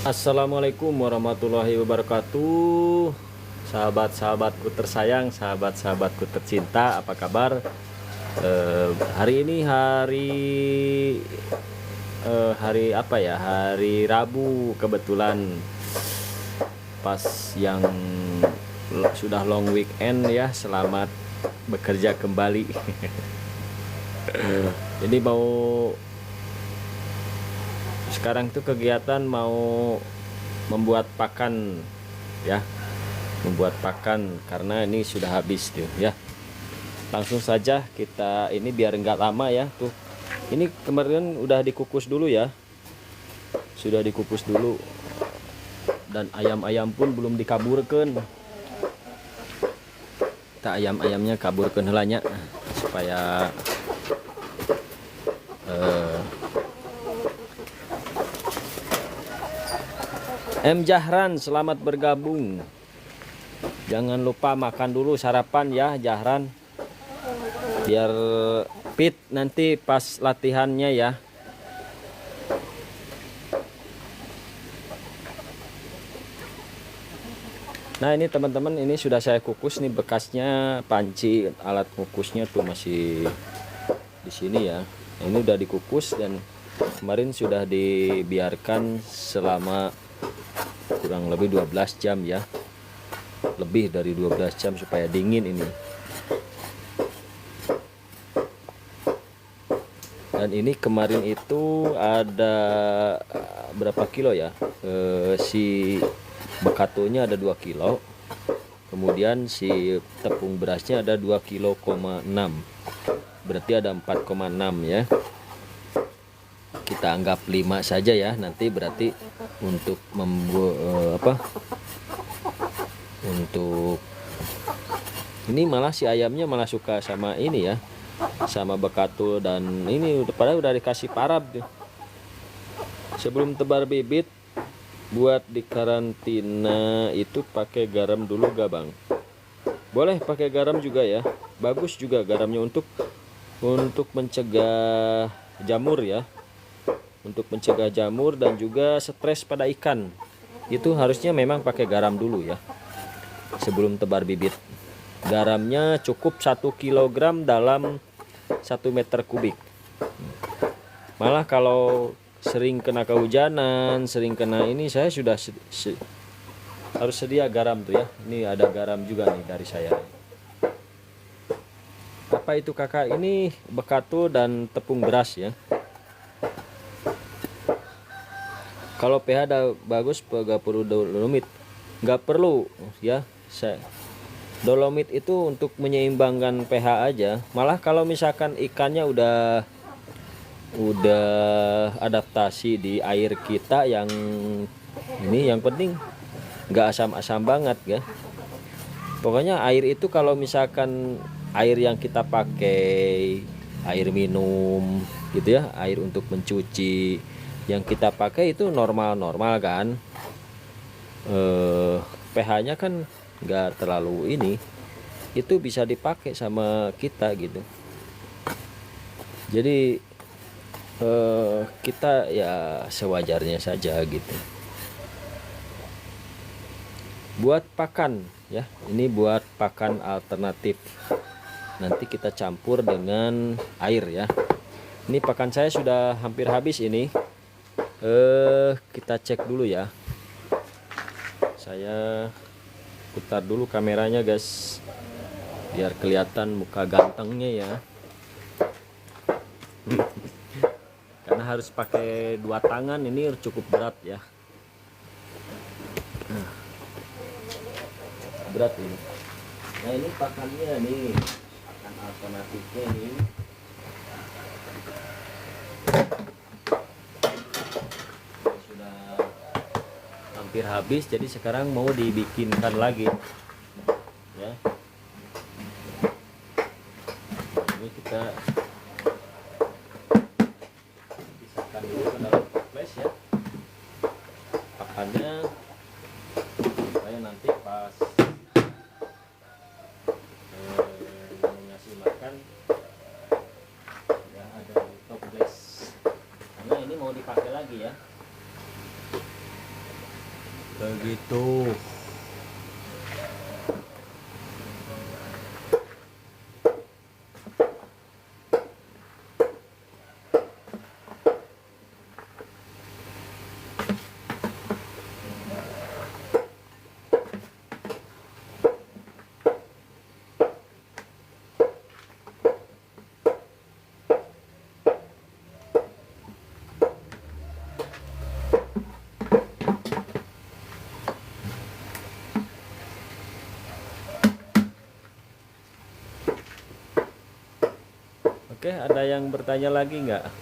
Assalamualaikum warahmatullahi wabarakatuh. Sahabat-sahabatku tersayang, sahabat-sahabatku tercinta, apa kabar? Hari ini hari apa ya? Hari Rabu, kebetulan pas yang sudah long weekend ya. Selamat bekerja kembali. Ini mau sekarang tuh kegiatan mau membuat pakan ya, membuat pakan karena ini sudah habis tuh ya. Langsung saja kita ini biar nggak lama ya. Tuh ini kemarin udah dikukus dulu ya, sudah dikukus dulu, dan ayam-ayam pun belum dikaburkan. Kita ayam-ayamnya kaburkan helanya supaya M. Jahran, selamat bergabung. Jangan lupa makan dulu, sarapan ya Jahran, biar fit nanti pas latihannya ya. Nah ini teman-teman, ini sudah saya kukus nih, bekasnya panci alat kukusnya tuh masih di sini ya. Ini udah dikukus dan kemarin sudah dibiarkan selama kurang lebih 12 jam ya, lebih dari 12 jam supaya dingin ini. Dan ini kemarin itu ada berapa kilo ya, si bekatonya ada 2 kilo, kemudian si tepung berasnya ada 2,6 kg, berarti ada 4,6 ya. Kita anggap 5 saja ya, nanti berarti untuk membuat untuk ini malah si ayamnya malah suka sama ini ya, sama bekatul. Dan ini padahal udah dikasih parab tuh. Sebelum tebar bibit buat di karantina itu pakai garam dulu gak bang? Boleh pakai garam juga ya, bagus juga garamnya untuk mencegah jamur ya, untuk mencegah jamur dan juga stres pada ikan. Itu harusnya memang pakai garam dulu ya sebelum tebar bibit. Garamnya cukup 1 kg dalam 1 meter kubik. Malah kalau sering kena kehujanan, sering kena ini, saya sudah harus sedia garam tuh ya. Ini ada garam juga nih dari saya. Apa itu kakak? Ini bekatul dan tepung beras ya. Kalau pH udah bagus, gak perlu dolomit, nggak perlu ya. Dolomit itu untuk menyeimbangkan pH aja. Malah kalau misalkan ikannya udah adaptasi di air kita yang ini, yang penting nggak asam-asam banget ya. Pokoknya air itu kalau misalkan air yang kita pakai, air minum gitu ya, air untuk mencuci yang kita pakai itu normal-normal kan, pH-nya kan nggak terlalu ini, itu bisa dipakai sama kita gitu. Jadi kita ya sewajarnya saja gitu. Buat pakan ya, ini buat pakan alternatif. Nanti kita campur dengan air ya. Ini pakan saya sudah hampir habis ini. Kita cek dulu ya. Saya putar dulu kameranya guys, biar kelihatan muka gantengnya ya. Karena harus pakai 2 tangan, ini cukup berat ya. Berat ini. Nah ini pakannya nih, pakan alternatifnya nih. Hampir habis, jadi sekarang mau dibikinkan lagi ya. Ini kita pisahkan dulu ke dalam toples ya pakannya, supaya nanti pas ngasih makan ya ada toples, karena ini mau dipakai lagi ya. begitu. Oke, ada yang bertanya lagi nggak?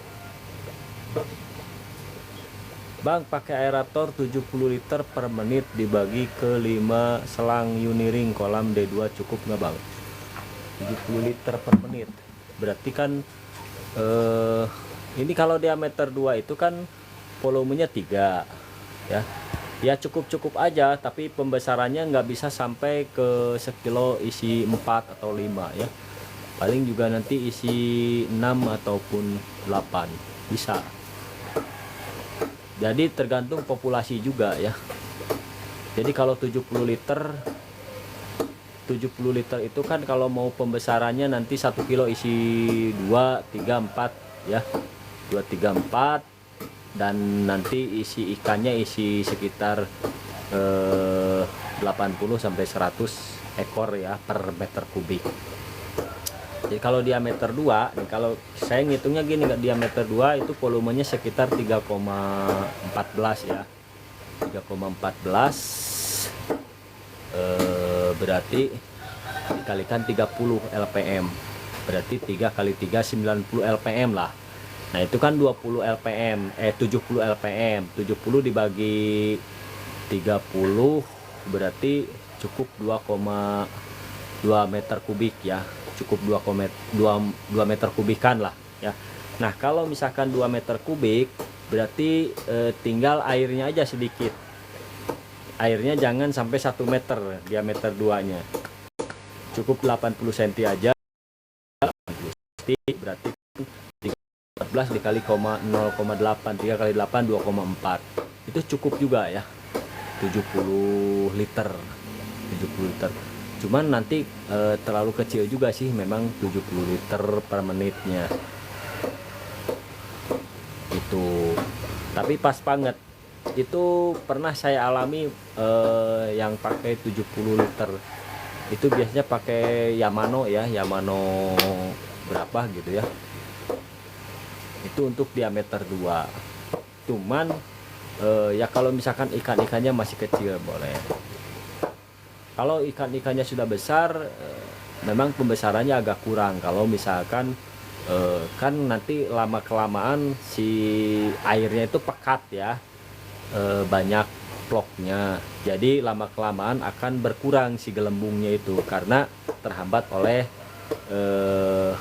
Bang, pakai aerator 70 liter per menit dibagi ke 5 selang Uniring kolam D2 cukup nggak Bang? 70 liter per menit. Berarti kan ini kalau diameter 2 itu kan volumenya 3 ya. Ya cukup-cukup aja, tapi pembesarannya nggak bisa sampai ke sekilo isi 4 atau 5 ya. Paling juga nanti isi 6 ataupun 8 bisa. Jadi tergantung populasi juga ya. Jadi kalau 70 liter itu kan kalau mau pembesarannya nanti 1 kilo isi 2, 3, 4 ya. 2, 3, 4 dan nanti isi ikannya isi sekitar 80 sampai 100 ekor ya per meter kubik. Jadi kalau diameter 2 nih, kalau saya ngitungnya gini, nggak diameter 2 itu volumenya sekitar 3,14 ya. 3,14 berarti dikalikan 30 LPM. Berarti 3 kali 3 90 LPM lah. Nah, itu kan 20 LPM, 70 LPM. 70 dibagi 30 berarti cukup 2,2 meter kubik ya. Cukup 2 meter kubikan lah ya. Nah, kalau misalkan 2 meter kubik berarti tinggal airnya aja sedikit. Airnya jangan sampai 1 meter diameter 2-nya. Cukup 80 cm aja. Berarti 14 dikali 0,8, 3 kali 8 2,4. Itu cukup juga ya. 70 liter. 70 liter. Cuman nanti terlalu kecil juga sih memang 70 liter per menitnya itu, tapi pas banget. Itu pernah saya alami yang pakai 70 liter itu biasanya pakai Yamano ya, Yamano berapa gitu ya, itu untuk diameter 2. Cuman ya kalau misalkan ikan-ikannya masih kecil boleh. Kalau ikan-ikannya sudah besar, memang pembesarannya agak kurang. Kalau misalkan kan nanti lama-kelamaan si airnya itu pekat ya, banyak ploknya. Jadi lama-kelamaan akan berkurang si gelembungnya itu karena terhambat oleh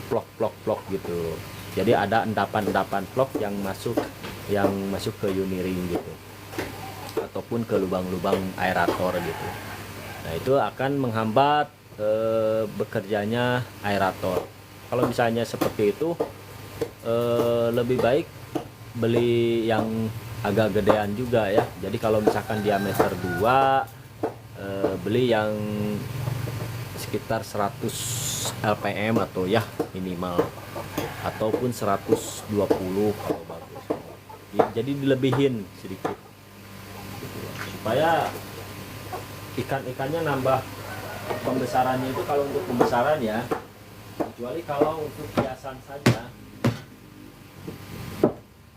plok-plok gitu. Jadi ada endapan-endapan plok yang masuk ke Uniring gitu, ataupun ke lubang-lubang aerator gitu. Nah, itu akan menghambat bekerjanya aerator. Kalau misalnya seperti itu, lebih baik beli yang agak gedean juga ya. Jadi kalau misalkan diameter 2, beli yang sekitar 100 LPM atau ya minimal, ataupun 120 kalau bagus. Jadi dilebihin sedikit supaya ikan-ikannya nambah pembesarannya. Itu kalau untuk pembesaran ya, kecuali kalau untuk hiasan saja.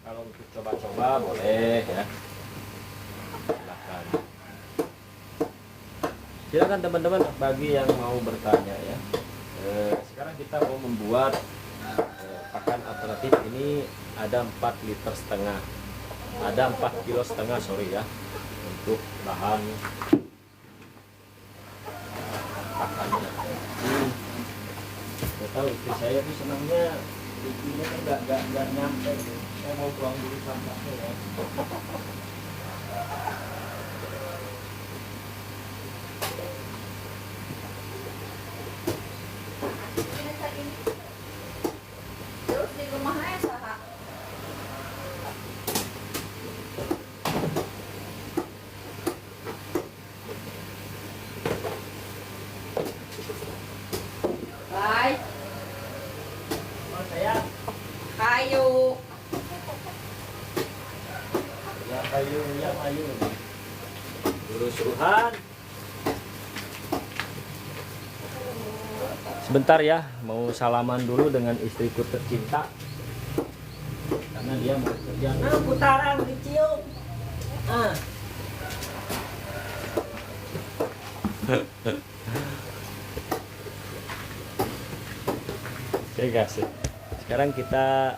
Kalau untuk coba-coba boleh ya, silakan teman-teman bagi yang mau bertanya ya. Sekarang kita mau membuat pakan alternatif. Ini ada 4,5 liter, ada 4,5 kilo sorry ya, untuk bahan pakannya. Gak tahu istri saya tuh senangnya istrinya kan nggak nyampe. Saya mau buang dulu sampahnya ya. Terus di rumahnya saha. Ayo ya ayo. Urusan. Sebentar ya, mau salaman dulu dengan istriku tercinta. Karena dia mau kerja. Nah, putaran dicium. Ah. Oke guys, sekarang kita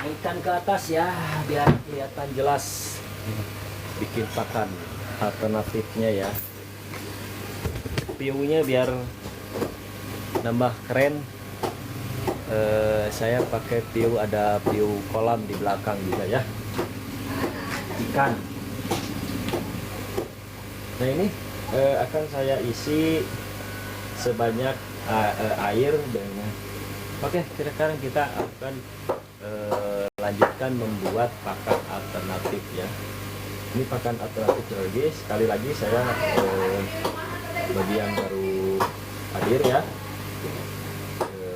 naikkan ke atas ya, biar kelihatan jelas. Bikin pakan alternatifnya ya. View-nya biar nambah keren. Saya pakai view, ada view kolam di belakang juga ya. Ikan. Nah ini akan saya isi sebanyak air dengan. Oke, sekarang kita akan lanjutkan membuat pakan alternatif ya. Ini pakan alternatif lagi. Sekali lagi saya bagi yang baru hadir ya,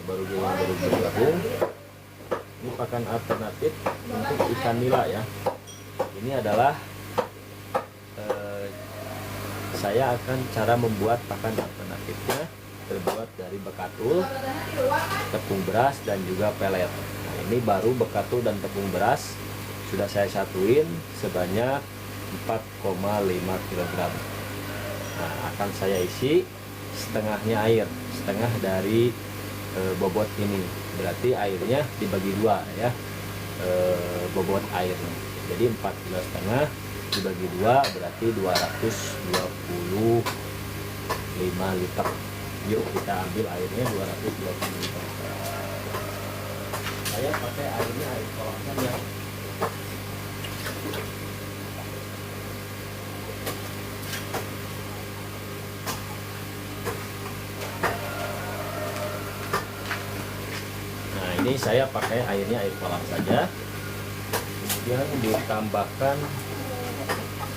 baru bergabung. Ini pakan alternatif untuk ikan nila ya. Ini adalah saya akan cara membuat pakan alternatifnya terbuat dari bekatul, tepung beras dan juga pelet. Nah, ini baru bekatul dan tepung beras sudah saya satuin sebanyak 4,5 kg. Nah, akan saya isi setengahnya air, setengah dari bobot ini. Berarti airnya dibagi dua ya, bobot airnya. Jadi 4,5 kg dibagi dua berarti 225 liter. Yuk kita ambil airnya 220 liter. Saya pakai airnya air kolasan ya. Nah ini saya pakai airnya air kolam saja. Kemudian ditambahkan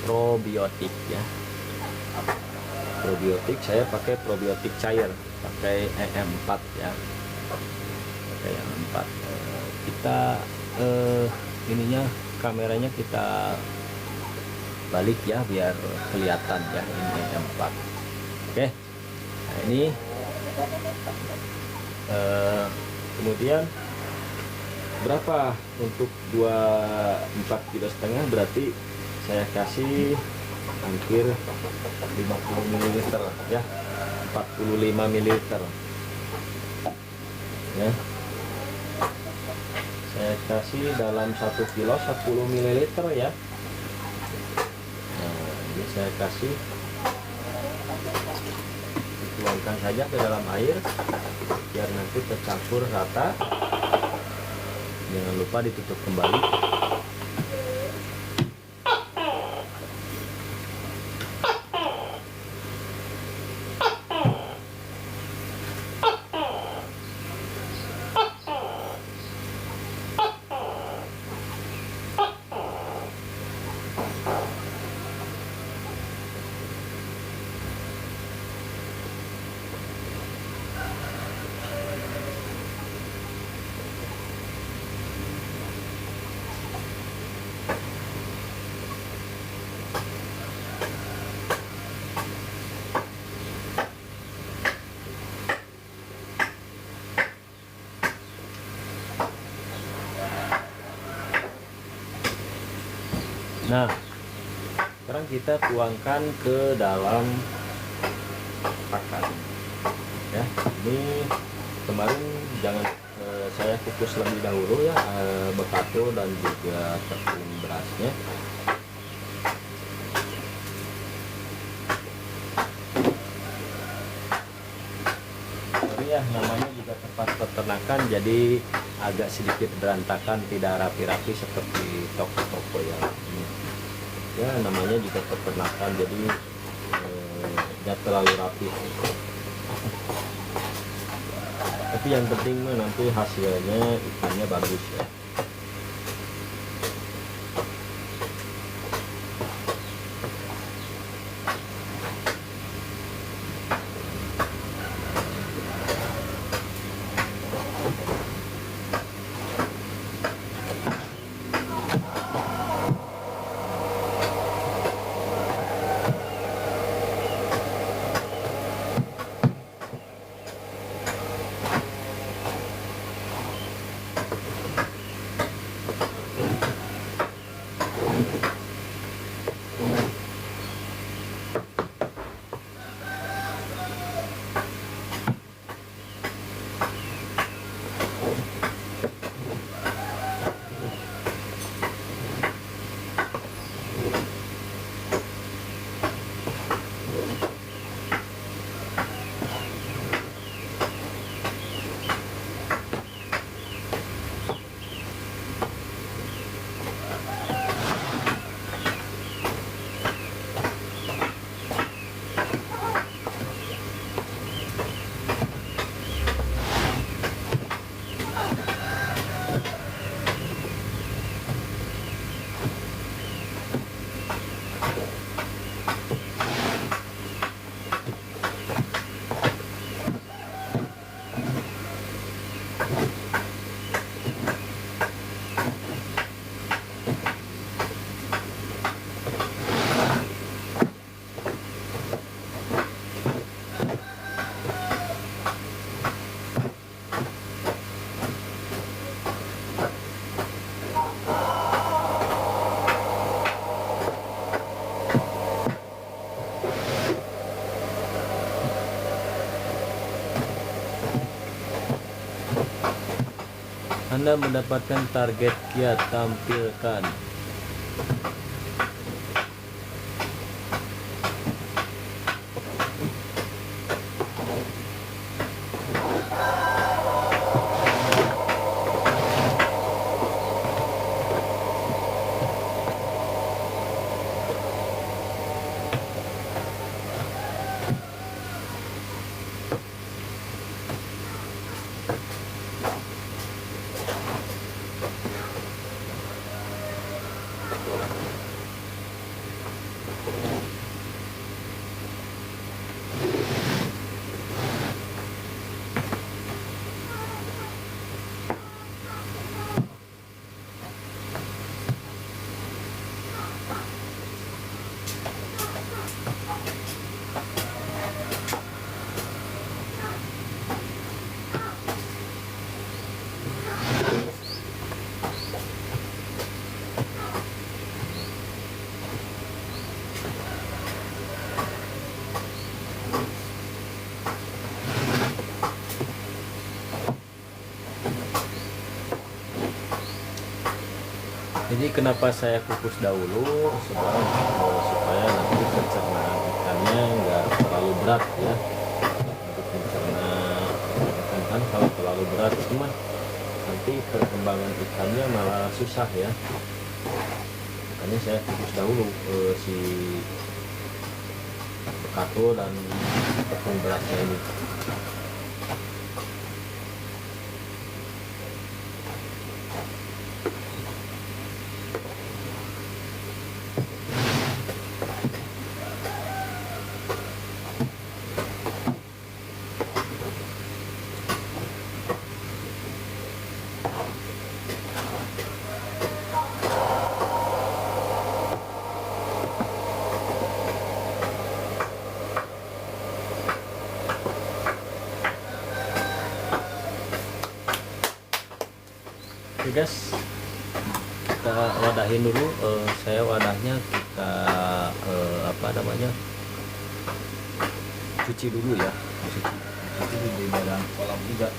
probiotik ya. Probiotik saya pakai probiotik cair, pakai EM4 ya, pakai EM4. Kita ininya kameranya kita balik ya biar kelihatan ya, ini EM4. Oke, nah ini kemudian berapa untuk 4,5 kg, berarti saya kasih hampir 50 ml ya, 45 ml ya. Saya kasih dalam 1 kilo 10 ml ya. Nah ini saya kasih, dituangkan saja ke dalam air biar nanti tercampur rata. Jangan lupa ditutup kembali. Nah, sekarang kita tuangkan ke dalam pakan. Ya, ini kemarin jangan saya kukus lebih dahulu ya, bekatul dan juga tepung berasnya. Sorry ya, namanya juga tempat peternakan, jadi agak sedikit berantakan, tidak rapi-rapi seperti toko-toko yang ini. Ya namanya juga peternakan, jadi tidak terlalu rapi. Tapi yang penting nanti hasilnya ikannya bagus ya. Anda mendapatkan target kiat, tampilkan. Jadi kenapa saya kukus dahulu supaya nanti pencernaan ikannya nggak terlalu berat ya. Untuk mencerna ikan kan kalau terlalu berat itu mah nanti perkembangan ikannya malah susah ya. Makanya saya kukus dahulu si bekato dan tepung beratnya ini. Oke guys, kita wadahin dulu. Saya wadahnya kita cuci dulu ya, cuci di dalam kolam juga.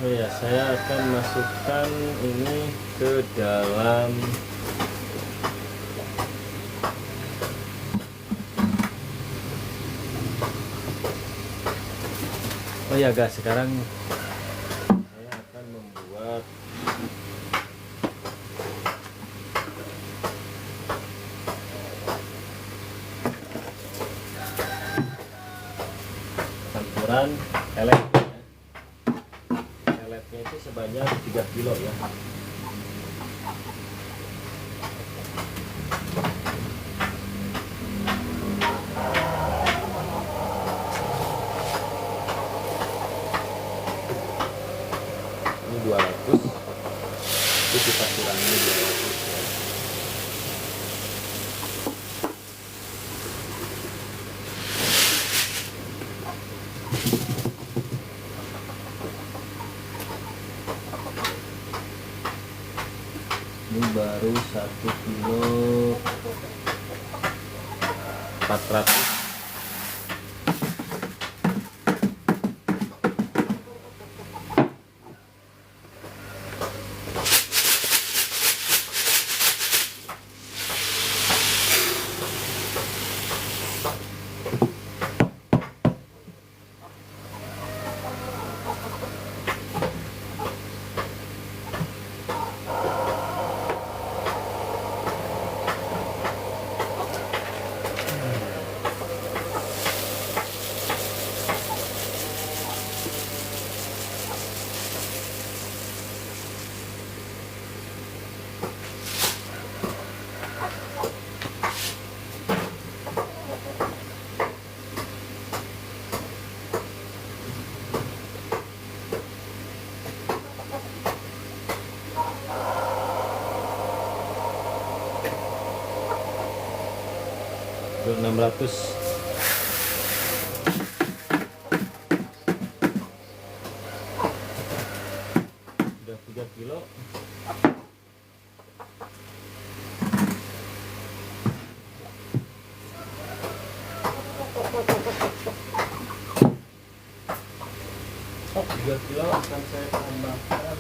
Oh ya, saya akan masukkan ini ke dalam oh ya guys, sekarang saya akan membuat campuran pelet. Peletnya itu sebanyak 3 kilo ya. Ini 200, itu kita kurangi 200 ya. baru 1 kilo 400. Udah 600. Udah 3 kilo. Oh, 3 kilo akan saya tambahkan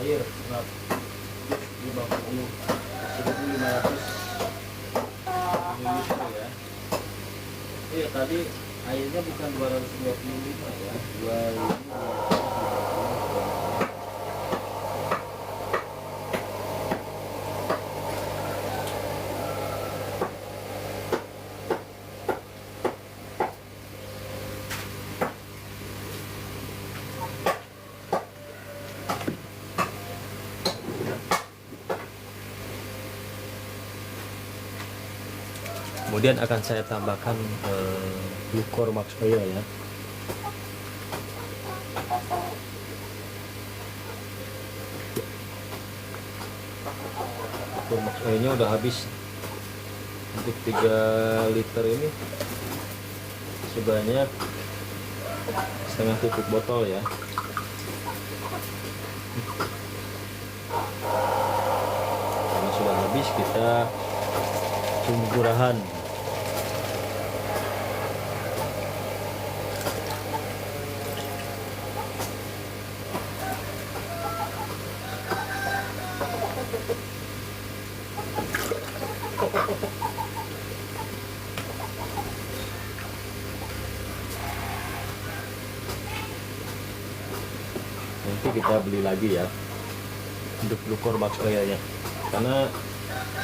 air 1.500 ml ya. Iya, tadi airnya bukan 225 ya, 2.500. Kemudian akan saya tambahkan Glucormax oil ya. Glucormax oilnya udah habis. Untuk 3 liter ini sebanyak setengah tutup botol ya. Karena sudah habis, kita tunggu curahan. Nanti kita beli lagi ya untuk Glucormax oilnya, karena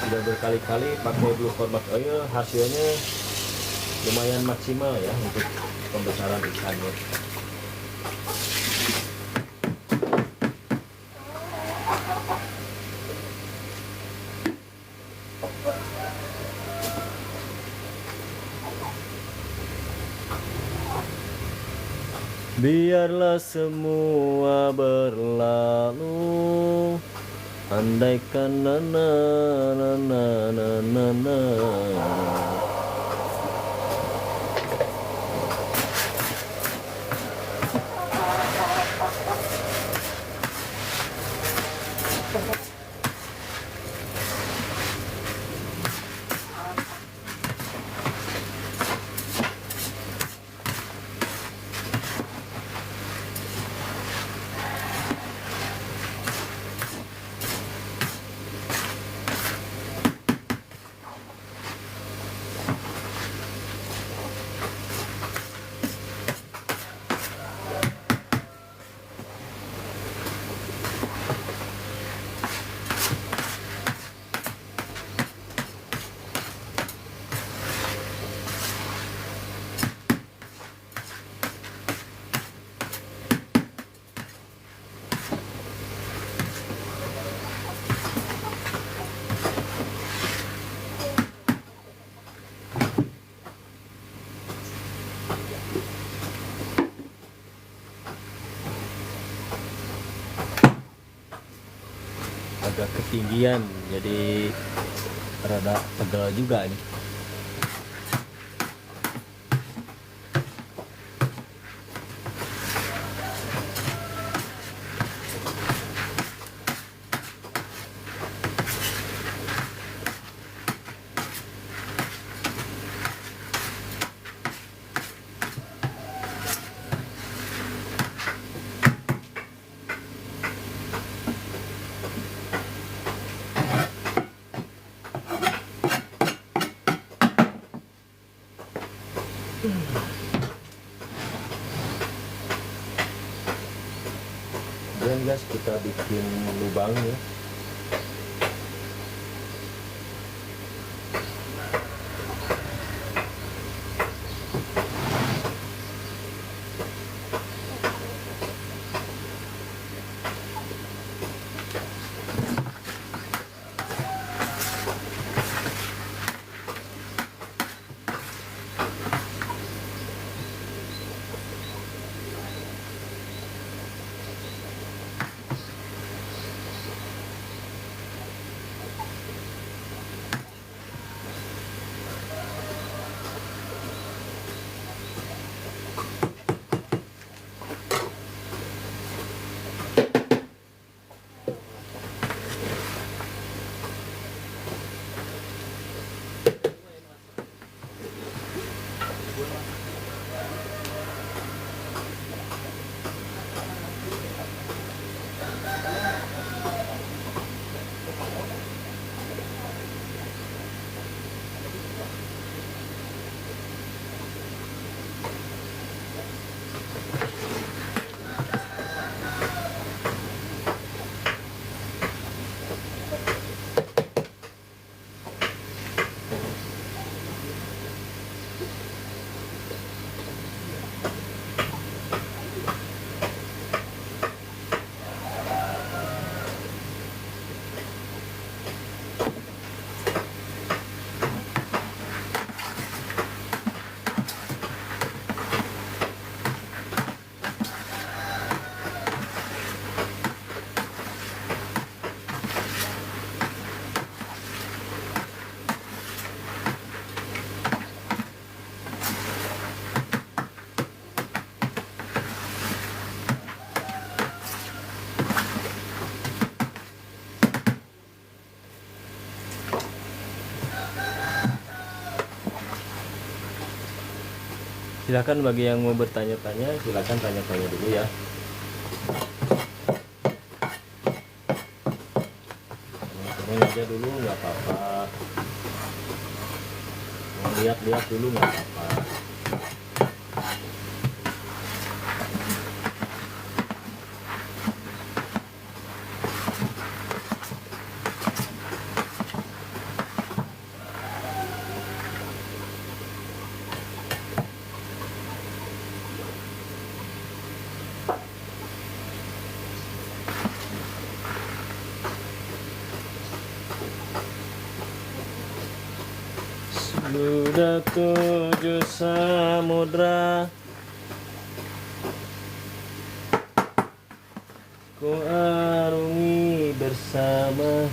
sudah berkali-kali pakai Glucormax oil, hasilnya lumayan maksimal ya untuk pembesaran ikannya. Biarlah semua berlalu, andaikan na na na na na na na. Agak ketinggian, jadi rada pegel juga nih. Dan guys, kita bikin lubang ya. Silakan bagi yang mau bertanya-tanya, silakan tanya-tanya dulu ya. Temen aja dulu nggak apa-apa. Mau lihat-lihat dulu nggak apa-apa. Sudah 7 samudra ku arungi bersama.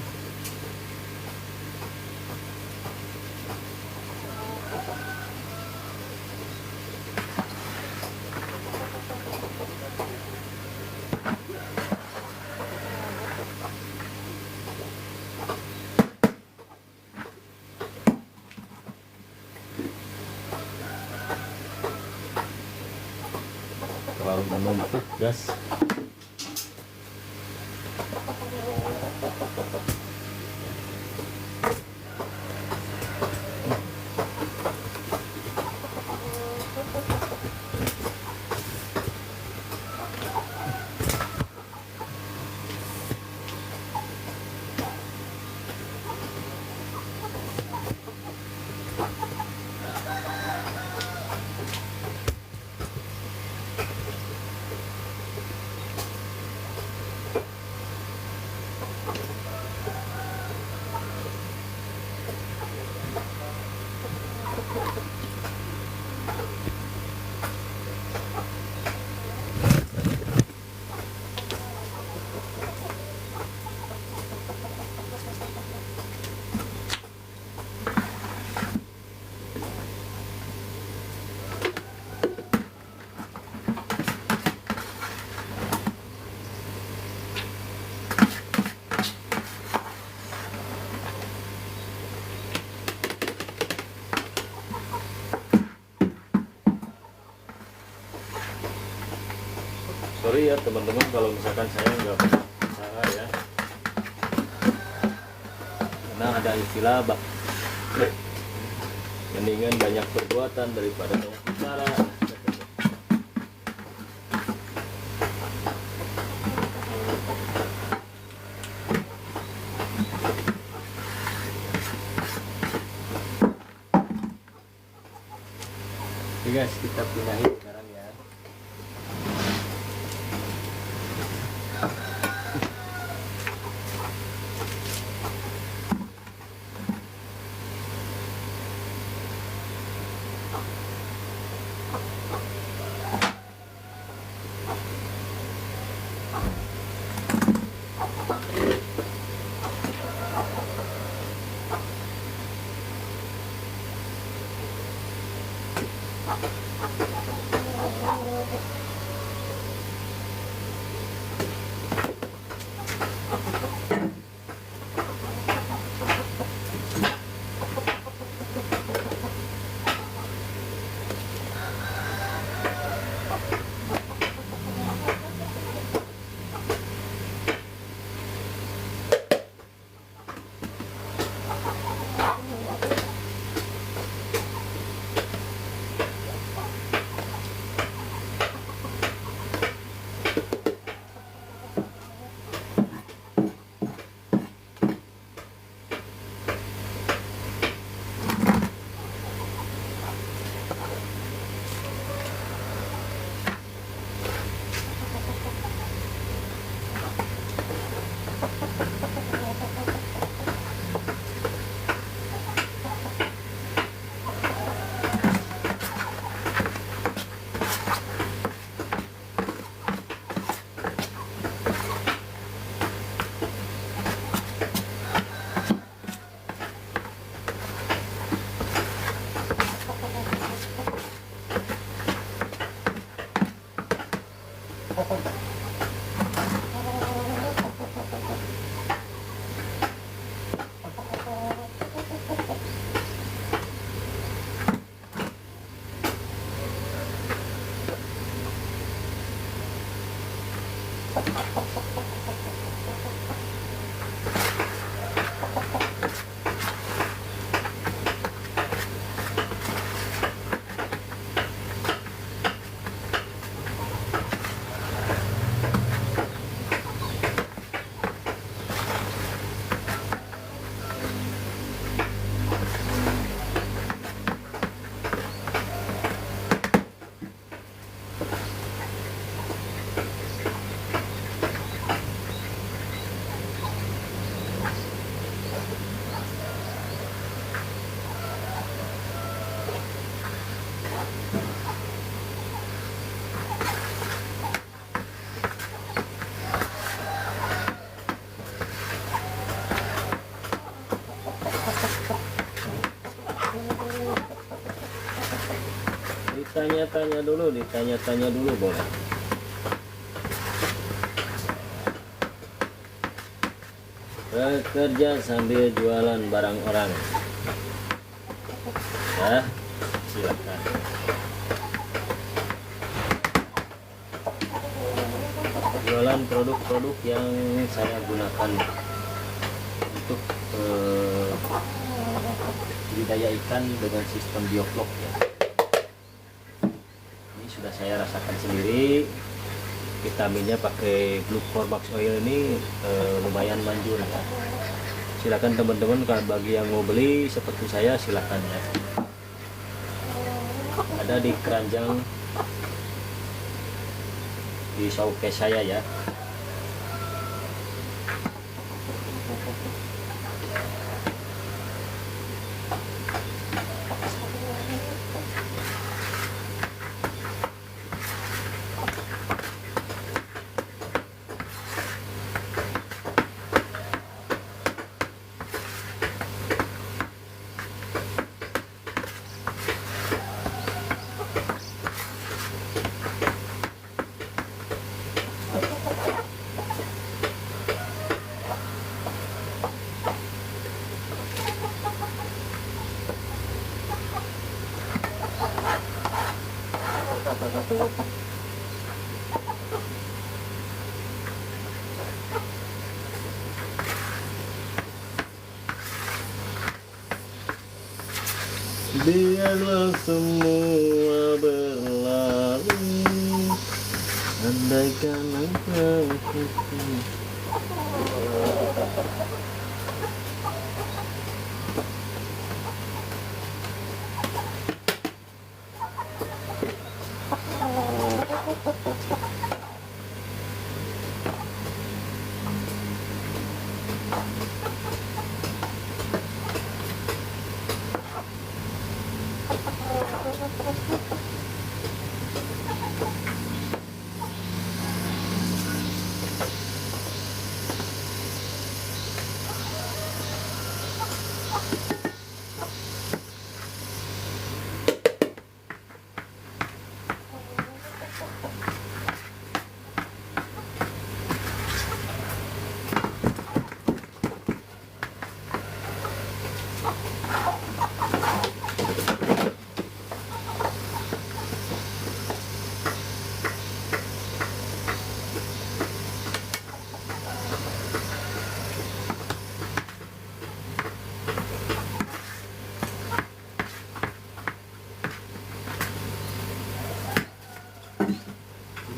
Terlalu menumpuk gas. Sorry ya teman-teman kalau misalkan saya nggak usaha ya, karena ada istilah ini Mendingan banyak perbuatan daripada banyak bicara. Oke guys, kita pindahin sekarang ya. Ditanya-tanya dulu boleh. Bekerja sambil jualan barang orang. Ya, silakan. Jualan produk-produk yang saya gunakan untuk budidaya ikan dengan sistem bioflok ya. Sudah saya rasakan sendiri, vitaminnya pakai Blue Cormax Oil ini lumayan manjur ya. Silakan teman-teman, kalau bagi yang mau beli seperti saya silakan ya. Ada di keranjang di showcase saya ya. biarlah semua berlalu, andaikan engkau.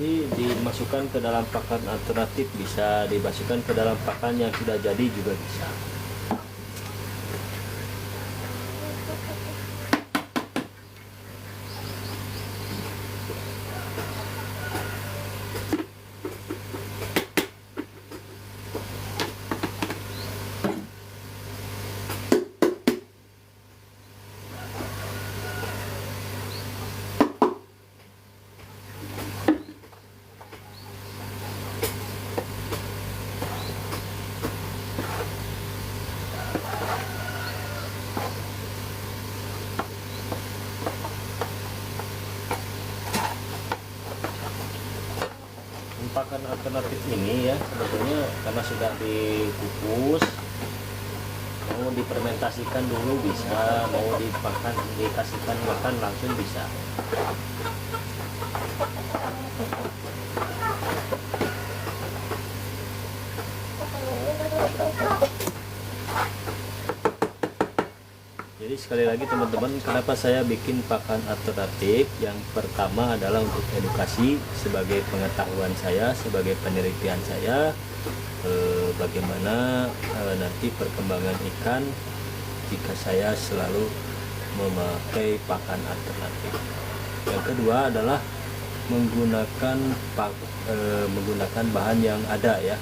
Jadi dimasukkan ke dalam pakan alternatif, bisa dimasukkan ke dalam pakan yang sudah jadi juga bisa. Pakan alternatif ini ya sebetulnya karena sudah dikukus, mau difermentasikan dulu bisa, mau dipakan dikasihkan makan langsung bisa. Jadi sekali lagi teman-teman, kenapa saya bikin pakan alternatif? Yang pertama adalah untuk edukasi sebagai pengetahuan saya, sebagai penelitian saya, bagaimana nanti perkembangan ikan jika saya selalu memakai pakan alternatif. Yang kedua adalah menggunakan bahan yang ada ya,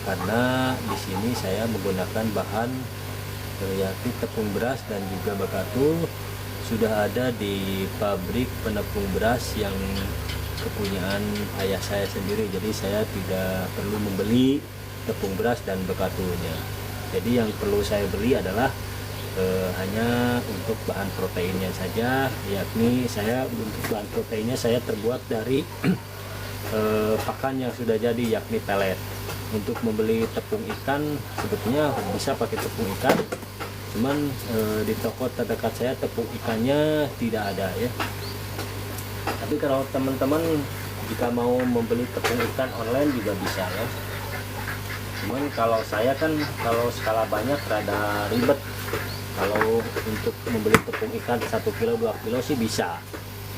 karena di sini saya menggunakan bahan yakni tepung beras dan juga bakatul sudah ada di pabrik penepung beras yang kepunyaan ayah saya sendiri, jadi saya tidak perlu membeli tepung beras dan bekatulnya. Jadi yang perlu saya beli adalah hanya untuk bahan proteinnya saja, yakni saya untuk bahan proteinnya saya terbuat dari pakan yang sudah jadi yakni pelet. Untuk membeli tepung ikan sebetulnya bisa pakai tepung ikan, cuman di toko terdekat saya tepung ikannya tidak ada ya. Tapi kalau teman-teman jika mau membeli tepung ikan online juga bisa ya. Cuman kalau saya kan kalau skala banyak rada ribet. Kalau untuk membeli tepung ikan 1 kilo 2 kilo sih bisa.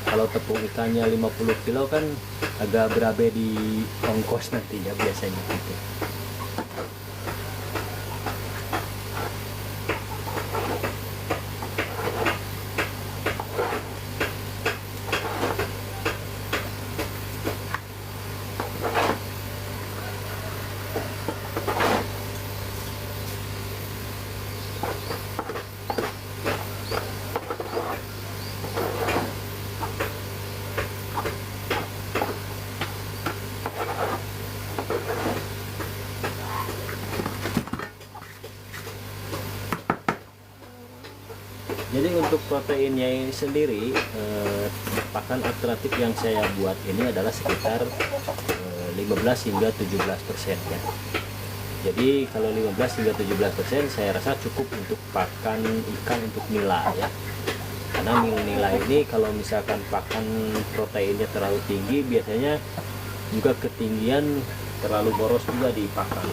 Kalau tepung ikannya 50 kilo kan agak berabe di ongkos nantinya biasanya gitu. Jadi untuk proteinnya ini sendiri, pakan alternatif yang saya buat ini adalah sekitar 15 hingga 17% ya. Jadi kalau 15 hingga 17% saya rasa cukup untuk pakan ikan untuk nila ya. Karena nila ini kalau misalkan pakan proteinnya terlalu tinggi, biasanya juga ketinggian terlalu boros juga di pakan,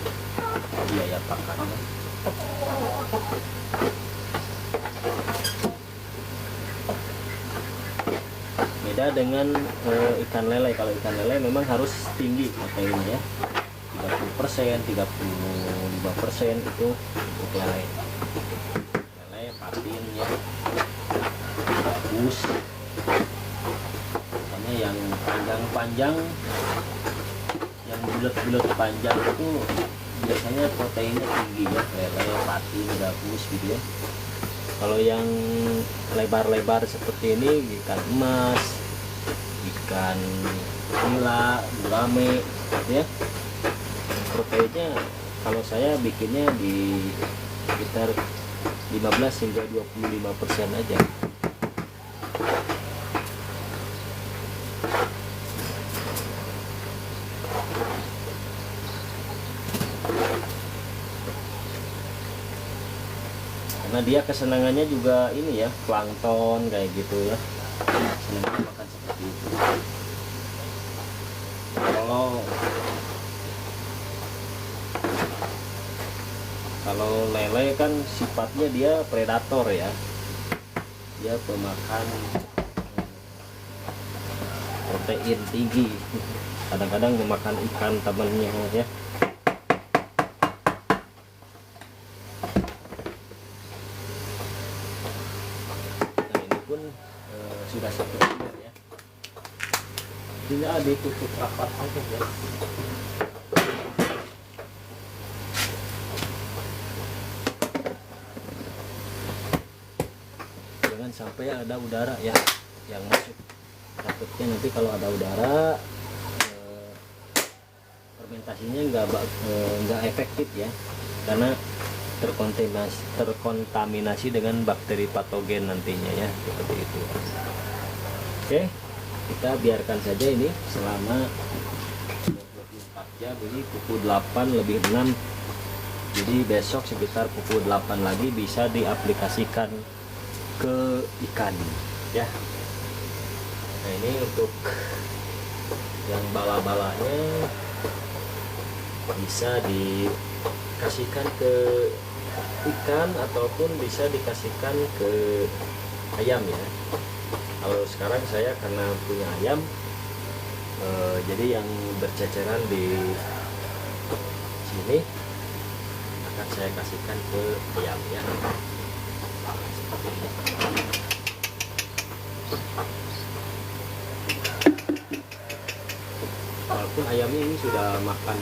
biaya pakannya. beda dengan ikan lele. Kalau ikan lele memang harus tinggi proteinnya ya, 30%, 35% itu untuk lele. Lele patin ya, bagus. Makanya yang panjang-panjang, yang bulat-bulat panjang itu biasanya proteinnya tinggi ya, lele, patin, gabus gitu ya. Kalau yang lebar-lebar seperti ini, ikan emas, ikan nila, gurame gitu ya, proteinnya kalau saya bikinnya di sekitar 15 hingga 25% aja. Karena dia kesenangannya juga ini ya, plankton kayak gitu ya, senangnya makan seperti itu. Kalau lele kan sifatnya dia predator ya, dia pemakan protein tinggi, kadang-kadang memakan ikan temannya ya. Sudah satu ember ya, tinggal ditutup rapat aja ya. Jangan sampai ada udara ya yang masuk, takutnya nanti kalau ada udara fermentasinya nggak efektif ya, karena terkontaminasi dengan bakteri patogen nantinya ya, seperti itu. Oke, kita biarkan saja ini selama 24 jam, ini pukul 8 lebih 6. Jadi besok sekitar pukul 8 lagi bisa diaplikasikan ke ikan ya. Nah, ini untuk yang bala-balanya bisa dikasihkan ke ikan ataupun bisa dikasihkan ke ayam ya. Kalau sekarang saya karena punya ayam, jadi yang berceceran di sini akan saya kasihkan ke ayam ya. Seperti ini. Walaupun ayamnya ini sudah makan.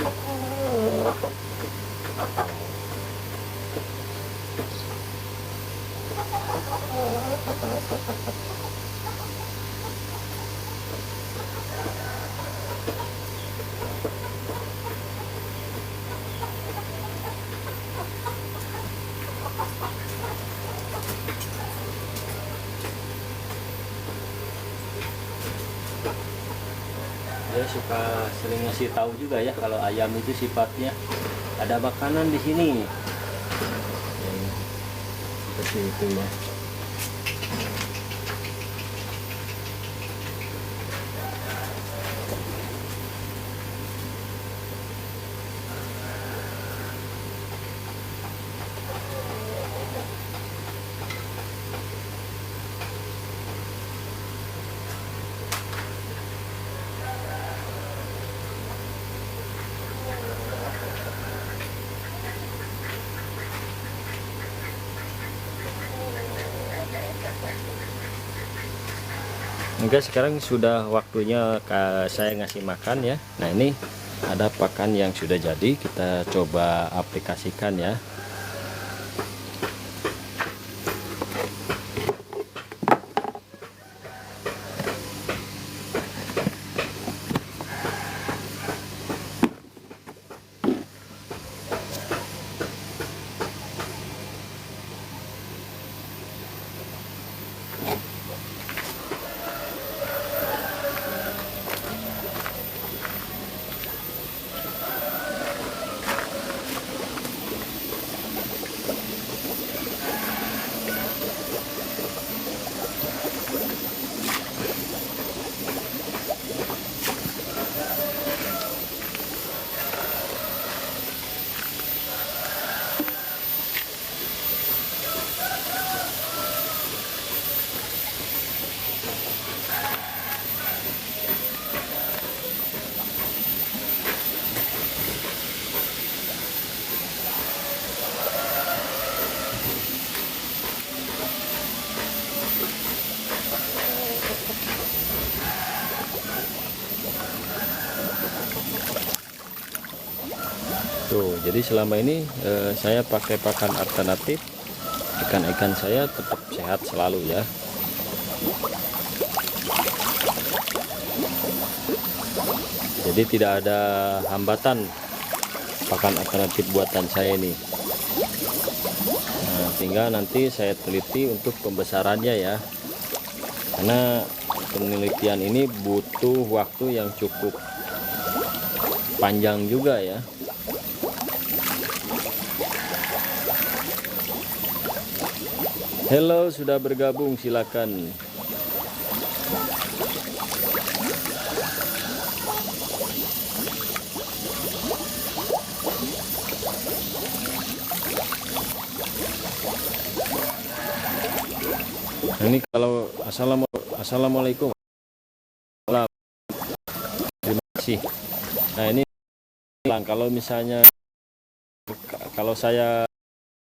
Dia suka sering ngasih tahu juga ya kalau ayam itu sifatnya ada makanan di sini. Seperti itu ya. Enggak, sekarang sudah waktunya saya ngasih makan ya. Nah, ini ada pakan yang sudah jadi, kita coba aplikasikan ya. Tuh, jadi selama ini saya pakai pakan alternatif, ikan-ikan saya tetap sehat selalu ya. Jadi tidak ada hambatan pakan alternatif buatan saya ini. Nah, tinggal nanti saya teliti untuk pembesarannya ya, karena penelitian ini butuh waktu yang cukup panjang juga ya. Halo, sudah bergabung, silakan. Nah, ini kalau assalamualaikum. Terima kasih. Nah, ini kalau misalnya kalau saya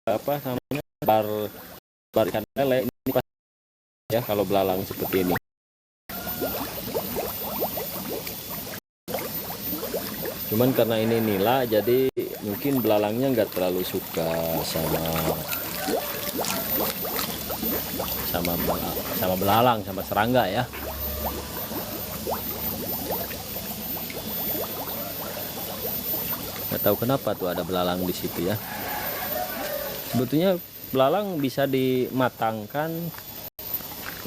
apa namanya bar ikan lele ini pas ya kalau belalang seperti ini. Cuman karena ini nila, jadi mungkin belalangnya nggak terlalu suka sama belalang, sama serangga ya. Nggak tahu kenapa tuh ada belalang di situ ya. Sebetulnya belalang bisa dimatangkan,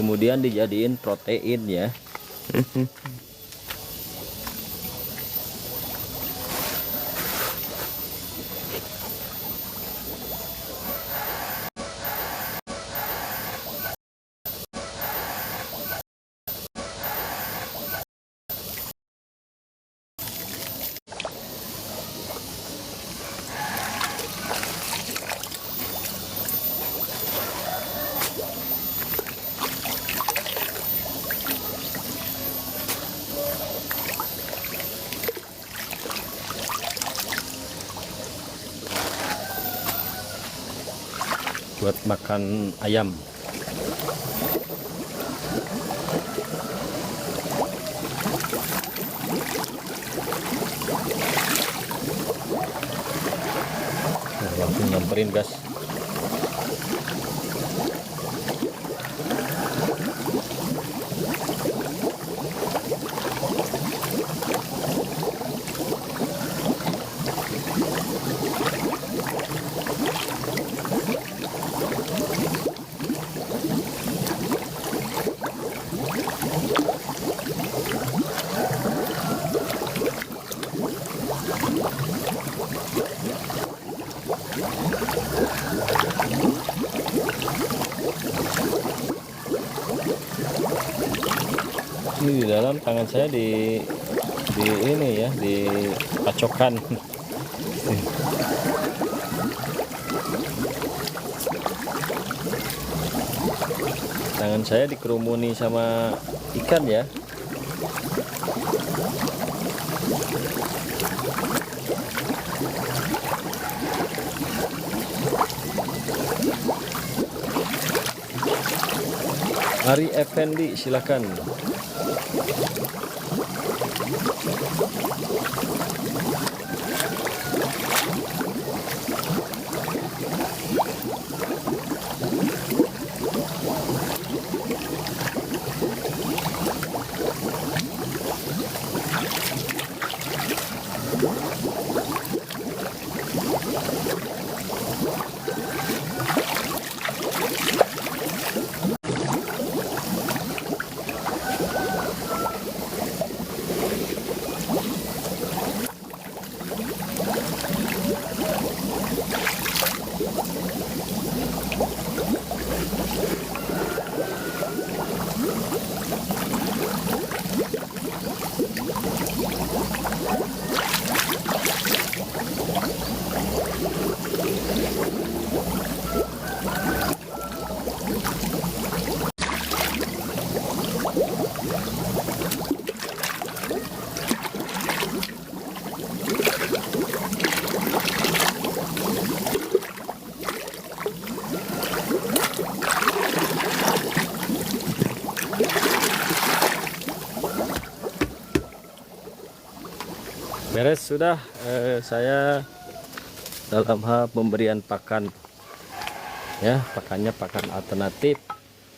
kemudian dijadiin protein ya. Buat makan ayam. Nah, langsung nyamperin gas. Ini di dalam tangan saya di ini ya, di pacokan. Tangan saya dikerumuni sama ikan ya. Ari Effendi, silakan. Beres sudah, saya dalam hal pemberian pakan ya. Pakannya pakan alternatif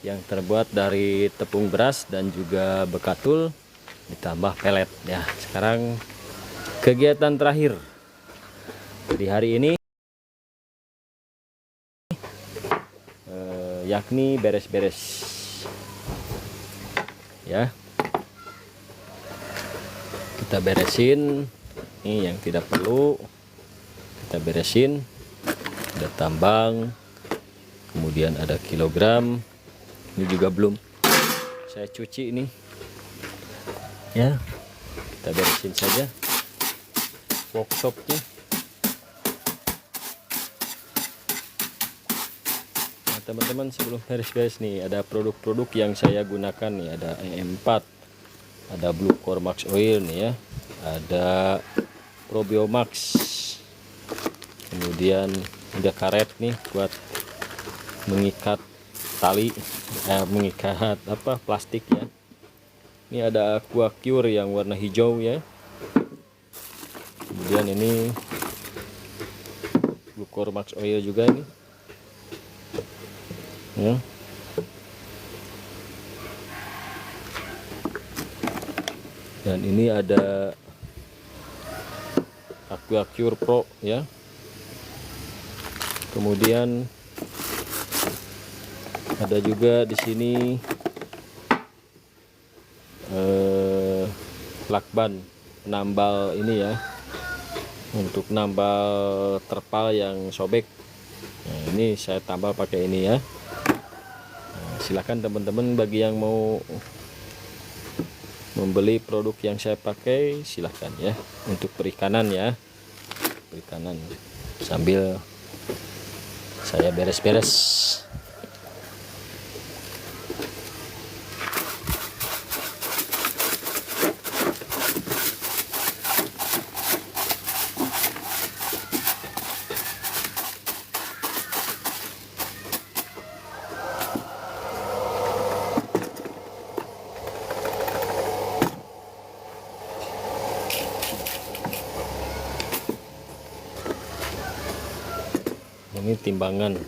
yang terbuat dari tepung beras dan juga bekatul ditambah pelet ya. Sekarang kegiatan terakhir di hari ini yakni beres-beres ya. Kita beresin ini yang tidak perlu, kita beresin. Ada tambang, kemudian ada kilogram, ini juga belum saya cuci ini ya. Kita beresin saja workshopnya. Teman-teman, sebelum beres-beres nih, ada produk-produk yang saya gunakan nih. Ada E4, ada Blue Core Max Oil nih ya, ada Probiomax, kemudian ada karet nih buat mengikat tali, mengikat plastik ya. Ini ada Aqua Cure yang warna hijau ya. Kemudian ini Blue Core Max Oil juga ini ya. Dan ini ada Aqua Cure Pro ya. Kemudian ada juga di sini lakban penambal ini ya, untuk nambal terpal yang sobek. Nah, ini saya tambal pakai ini ya. Silahkan teman-teman, bagi yang mau membeli produk yang saya pakai silahkan ya, untuk perikanan ya, perikanan, sambil saya beres-beres. Ini timbangan.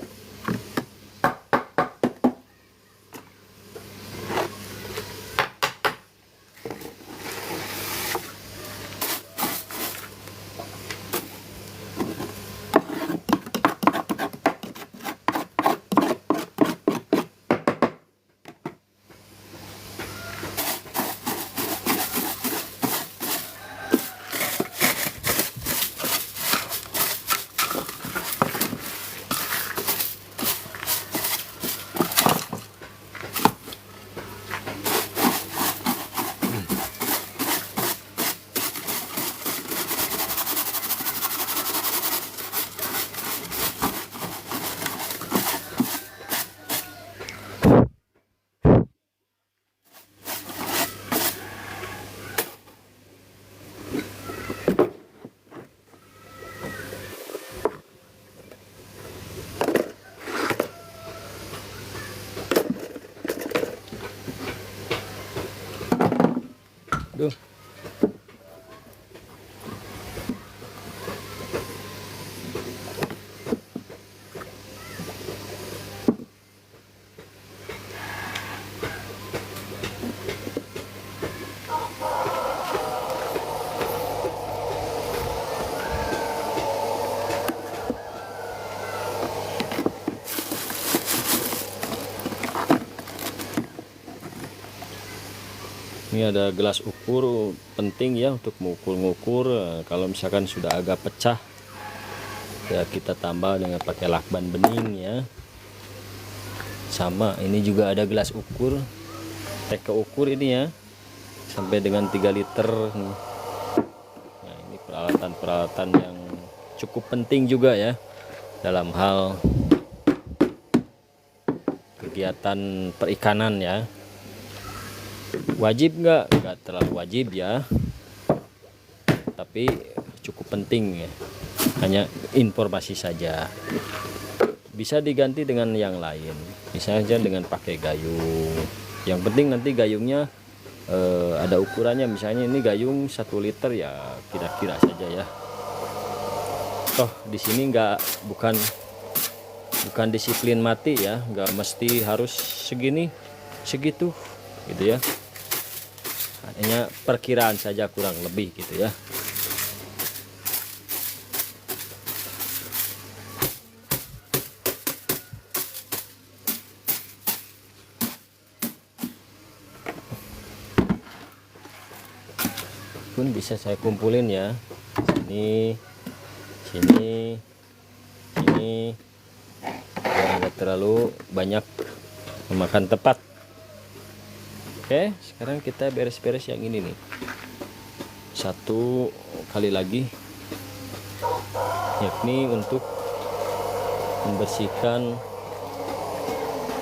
Duh. Ini ada gelas ukur, penting ya untuk mengukur-ngukur. Kalau misalkan sudah agak pecah ya kita tambah dengan pakai lakban bening ya. Sama ini juga ada gelas ukur, teke ukur ini ya, sampai dengan 3 liter. Nah, ini peralatan-peralatan yang cukup penting juga ya dalam hal kegiatan perikanan ya. Wajib nggak terlalu wajib ya, tapi cukup penting ya, hanya informasi saja. Bisa diganti dengan yang lain, misalnya dengan pakai gayung. Yang penting nanti gayungnya ada ukurannya, misalnya ini gayung 1 liter ya, kira-kira saja ya. toh di sini bukan disiplin mati ya, nggak mesti harus segini segitu gitu ya, hanya perkiraan saja kurang lebih gitu ya. Pun bisa saya kumpulin ya, sini sini sini biar nggak terlalu banyak memakan tempat. Oke, sekarang kita beres-beres yang ini nih, satu kali lagi, yakni untuk membersihkan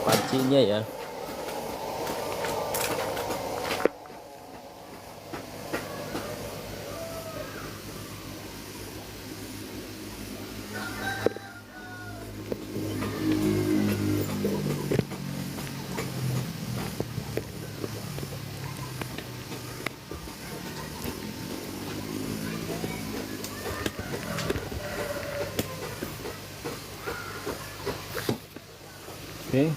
pancinya ya. Oke.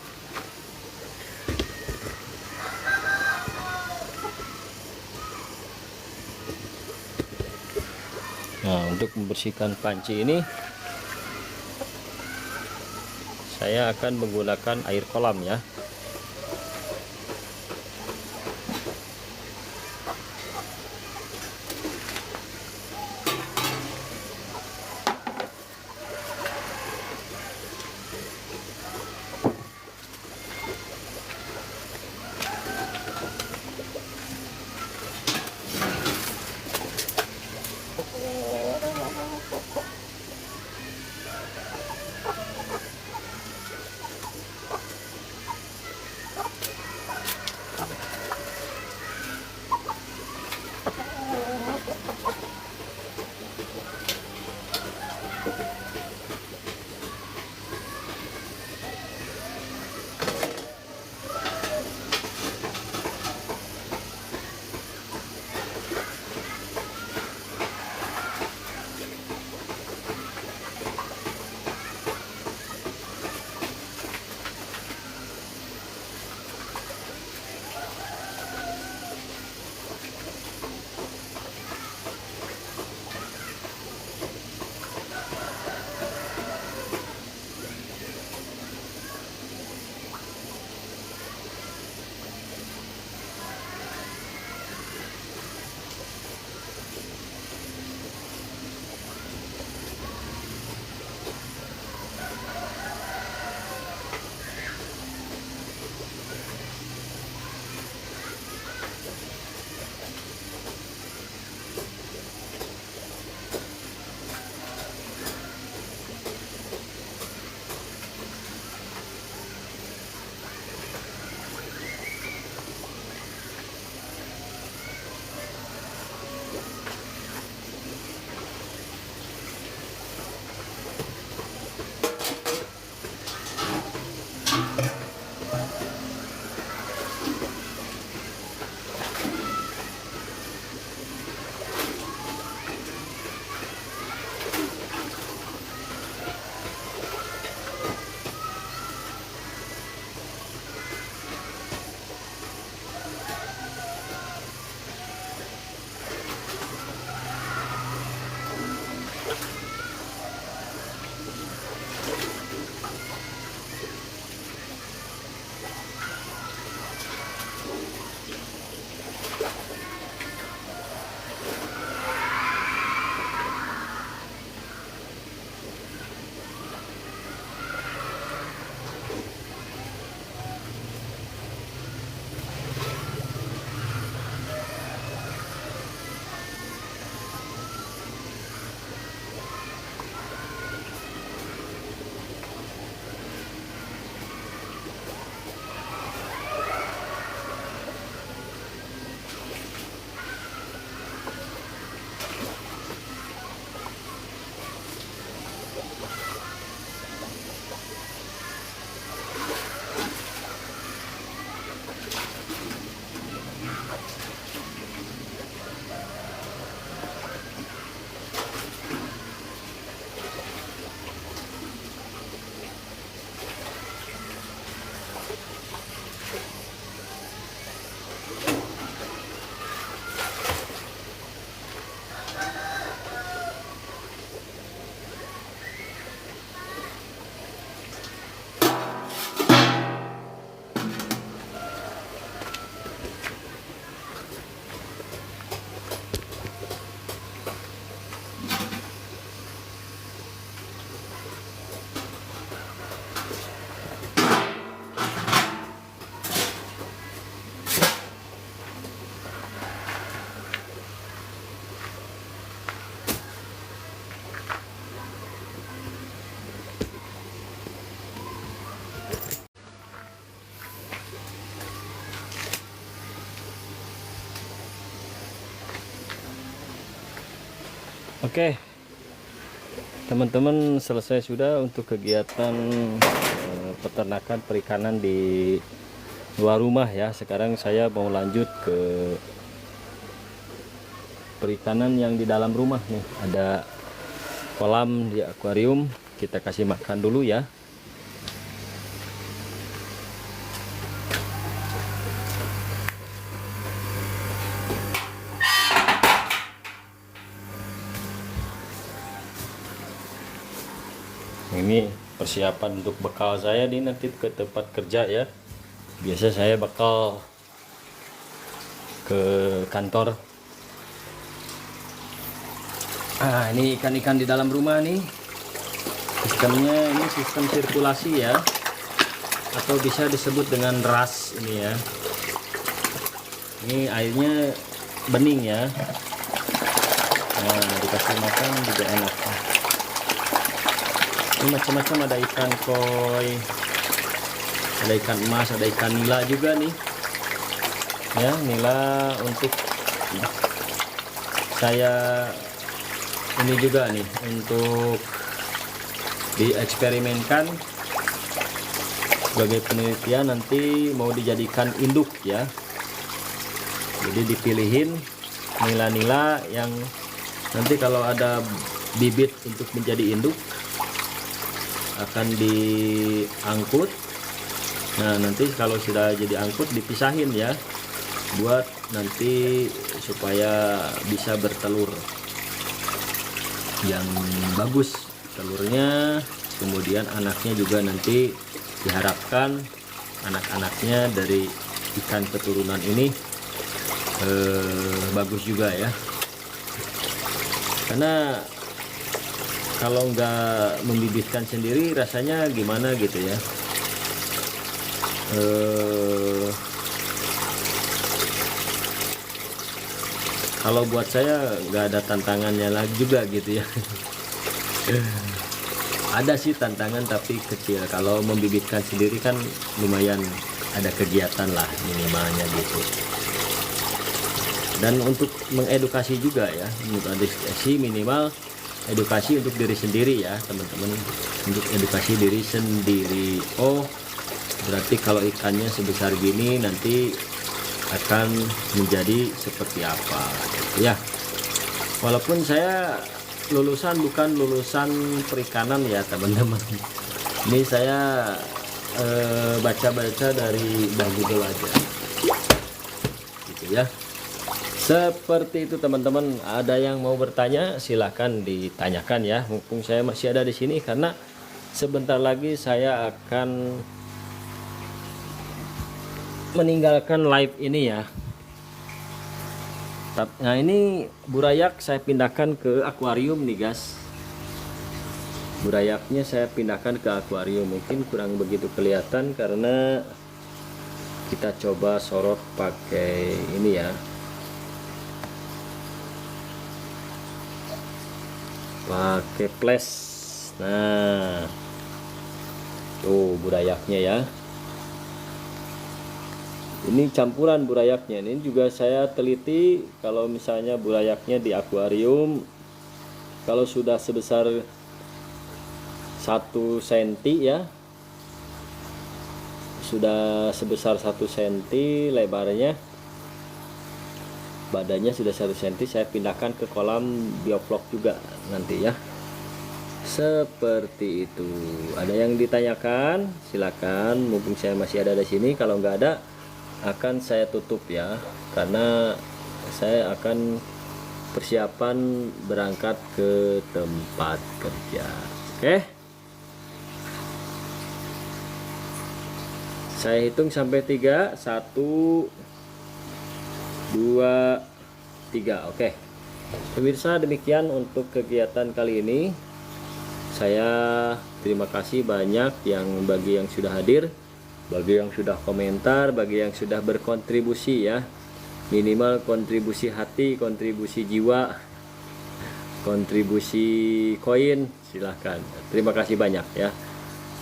Nah, untuk membersihkan panci ini saya akan menggunakan air kolam ya. Oke, teman-teman, selesai sudah untuk kegiatan peternakan perikanan di luar rumah ya. Sekarang saya mau lanjut ke perikanan yang di dalam rumah nih. Ada kolam di akuarium, kita kasih makan dulu ya. Ini persiapan untuk bekal saya nih nanti ke tempat kerja ya. Biasa saya bakal ke kantor. Ini ikan-ikan di dalam rumah nih. Sistemnya ini sistem sirkulasi ya, atau bisa disebut dengan ras ini ya. Ini airnya bening ya. Nah, dikasih makan juga enak. Ini macam-macam, ada ikan koi, ada ikan emas, ada ikan nila juga nih ya. Nila untuk saya ini juga nih untuk dieksperimenkan sebagai penelitian, nanti mau dijadikan induk ya. Jadi dipilihin nila-nila yang nanti kalau ada bibit untuk menjadi induk akan diangkut. Nah, nanti kalau sudah jadi angkut dipisahin ya, buat nanti supaya bisa bertelur yang bagus telurnya. Kemudian anaknya juga nanti diharapkan anak-anaknya dari ikan keturunan ini bagus juga ya, karena kalau nggak membibitkan sendiri rasanya gimana gitu ya. Kalau buat saya nggak ada tantangannya lagi juga gitu ya. Ada sih tantangan tapi kecil. Kalau membibitkan sendiri kan lumayan ada kegiatan lah minimalnya gitu. Dan untuk mengedukasi juga ya, untuk edukasi minimal edukasi untuk diri sendiri ya teman-teman, untuk edukasi diri sendiri. Oh, berarti kalau ikannya sebesar gini nanti akan menjadi seperti apa gitu ya. Walaupun saya bukan lulusan perikanan ya teman-teman, ini saya baca-baca dari Google aja gitu ya. Seperti itu teman-teman. Ada yang mau bertanya silahkan ditanyakan ya, mumpung saya masih ada di sini, karena sebentar lagi saya akan meninggalkan live ini ya. Nah, ini burayak saya pindahkan ke akuarium nih guys. Burayaknya saya pindahkan ke akuarium, mungkin kurang begitu kelihatan karena kita coba sorot pakai ini ya, pakai flash. Nah, tuh burayaknya ya. Ini campuran burayaknya. Ini juga saya teliti, kalau misalnya burayaknya di akuarium kalau sudah sebesar 1 cm ya, sudah sebesar 1 cm lebarnya, badannya sudah 1 cm, saya pindahkan ke kolam bioflok juga nanti ya. Seperti itu. Ada yang ditanyakan silakan, mumpung saya masih ada di sini. Kalau nggak ada akan saya tutup ya, karena saya akan persiapan berangkat ke tempat kerja. Oke, saya hitung sampai 3. 1 2 3. Oke pemirsa, demikian untuk kegiatan kali ini. Saya terima kasih banyak bagi yang sudah hadir, bagi yang sudah komentar, bagi yang sudah berkontribusi ya. Minimal kontribusi hati, kontribusi jiwa, kontribusi koin, silahkan. Terima kasih banyak ya.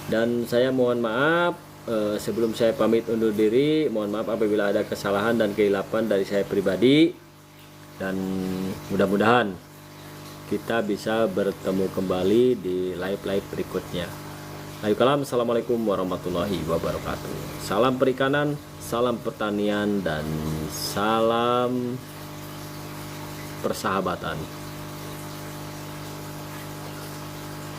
Dan saya mohon maaf sebelum saya pamit undur diri, mohon maaf apabila ada kesalahan dan kehilapan dari saya pribadi. Dan mudah-mudahan kita bisa bertemu kembali di live berikutnya. Ayo kalam, assalamualaikum warahmatullahi wabarakatuh. Salam perikanan, salam pertanian, dan salam persahabatan.